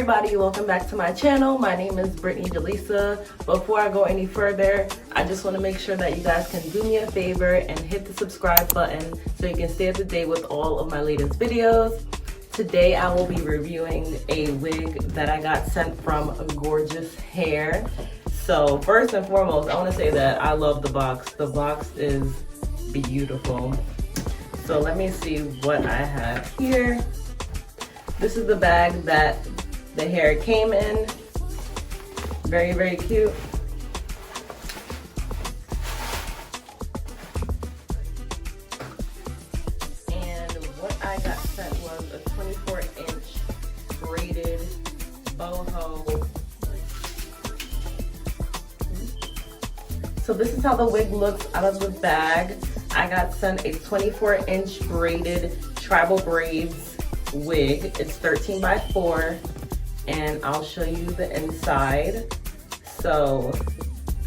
everybody, welcome back to my channel. My name is Brittfyi Jalisa. Before I go any further, I just want to make sure that you guys can do me a favor and hit the subscribe button so you can stay up to date with all of my latest videos. Today I will be reviewing a wig that I got sent from GORGIUS HAIR. So first and foremost, I want to say that I love the box. The box is beautiful. So let me see what I have here. This is the bag that the hair came in. Very, very cute. And what I got sent was a 24-inch braided boho. So this is how the wig looks out of the bag. I got sent a 24-inch braided tribal braids wig. It's 13 by 4 and I'll show you the inside. So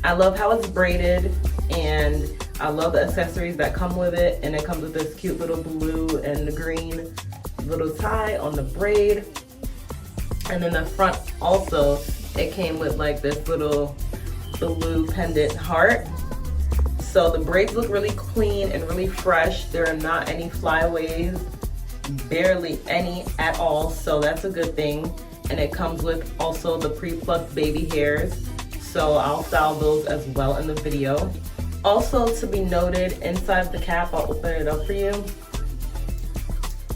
I love how it's braided and I love the accessories that come with it, and it comes with this cute little blue and green little tie on the braid. And then the front also, it came with like this little blue pendant heart. So the braids look really clean and really fresh. There are not any flyaways, barely any at all, so that's a good thing. And it comes with also the pre-plucked baby hairs, so I'll style those as well in the video. Also to be noted, inside the cap, I'll open it up for you,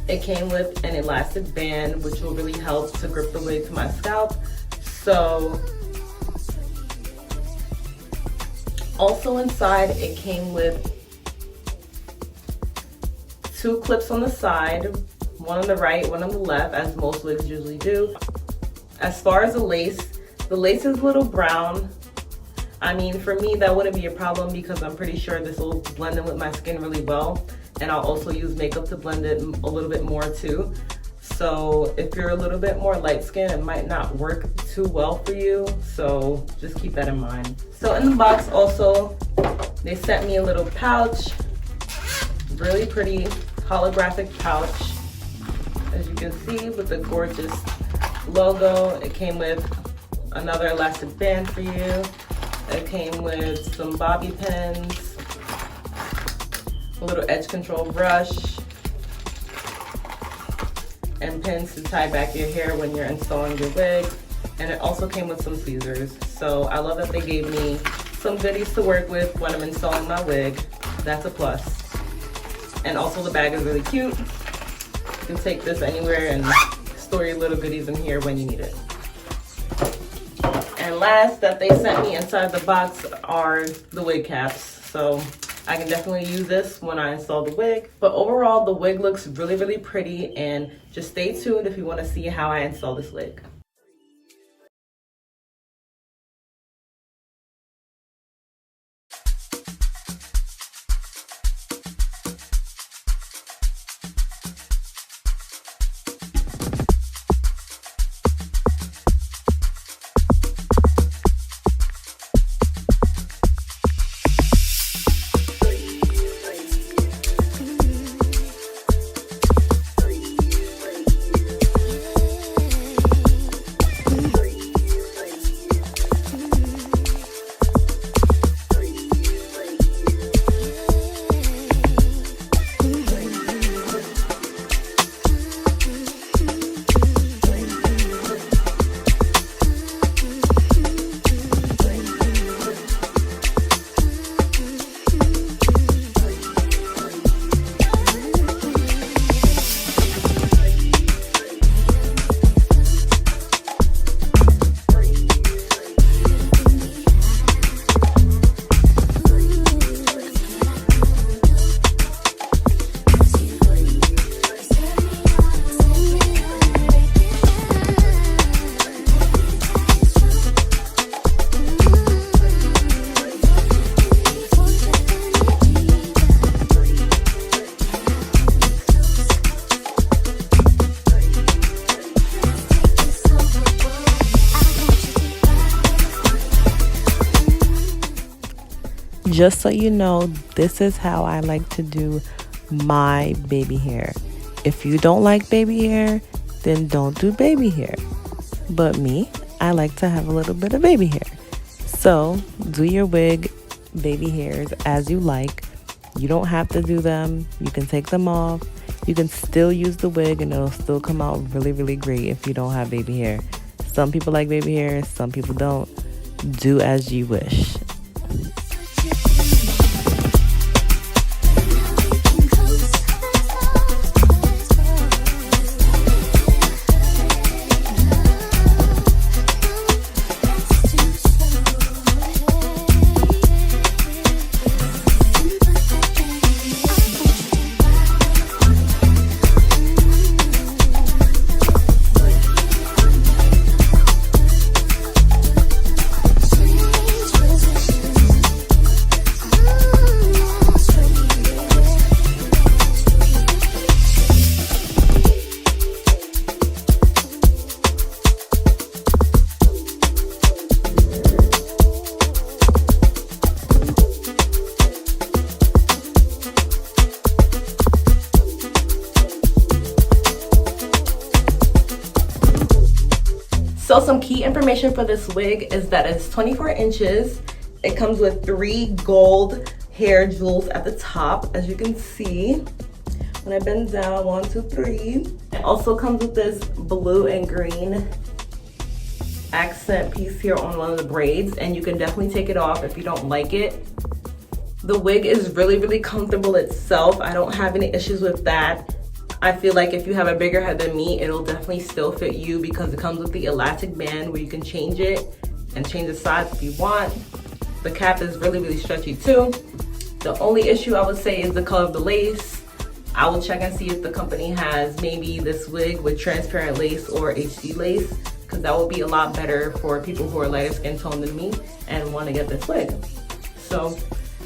it came with an elastic band which will really help to grip the wig to my scalp. So also inside it came with 2 clips on the side, one on the right, one on the left, as most wigs usually do. As far as the lace is a little brown. I mean, for me, that wouldn't be a problem because I'm pretty sure this will blend in with my skin really well. And I'll also use makeup to blend it a little bit more too. So if you're a little bit more light skinned, it might not work too well for you. So just keep that in mind. So in the box also, they sent me a little pouch. Really pretty holographic pouch, as you can see, with the GORGIUS logo. It came with another elastic band for you. It came with some bobby pins, a little edge control brush, and pins to tie back your hair when you're installing your wig. And it also came with some tweezers. So I love that they gave me some goodies to work with when I'm installing my wig. That's a plus. And also the bag is really cute. You can take this anywhere and store your little goodies in here when you need it. And last that they sent me inside the box are the wig caps. So I can definitely use this when I install the wig. But overall, the wig looks really, really pretty, and just stay tuned if you want to see how I install this wig. Just so you know, this is how I like to do my baby hair. If you don't like baby hair, then don't do baby hair. but me, I like to have a little bit of baby hair. So do your wig baby hairs as you like. You don't have to do them. You can take them off. You can still use the wig and it'll still come out really, really great if you don't have baby hair. Some people like baby hair, some people don't. Do as you wish. So some key information for this wig is that it's 24 inches. It comes with 3 gold hair jewels at the top, as you can see. When I bend down, 1, 2, 3. It also comes with this blue and green accent piece here on one of the braids, and you can definitely take it off if you don't like it. The wig is really, really comfortable itself. I don't have any issues with that. I feel like if you have a bigger head than me, it'll definitely still fit you because it comes with the elastic band where you can change it and change the size if you want. The cap is really, really stretchy too. The only issue I would say is the color of the lace. I will check and see if the company has maybe this wig with transparent lace or HD lace, because that will be a lot better for people who are lighter skin tone than me and want to get this wig. So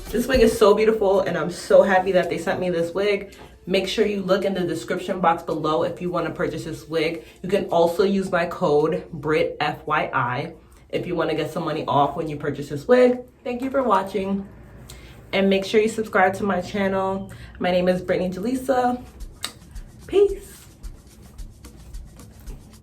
this wig is so beautiful and I'm so happy that they sent me this wig. Make sure you look in the description box below if you want to purchase this wig. You can also use my code Brittfyi if you want to get some money off when you purchase this wig. Thank you for watching, and make sure you subscribe to my channel. My name is Brittney Jalisa. Peace.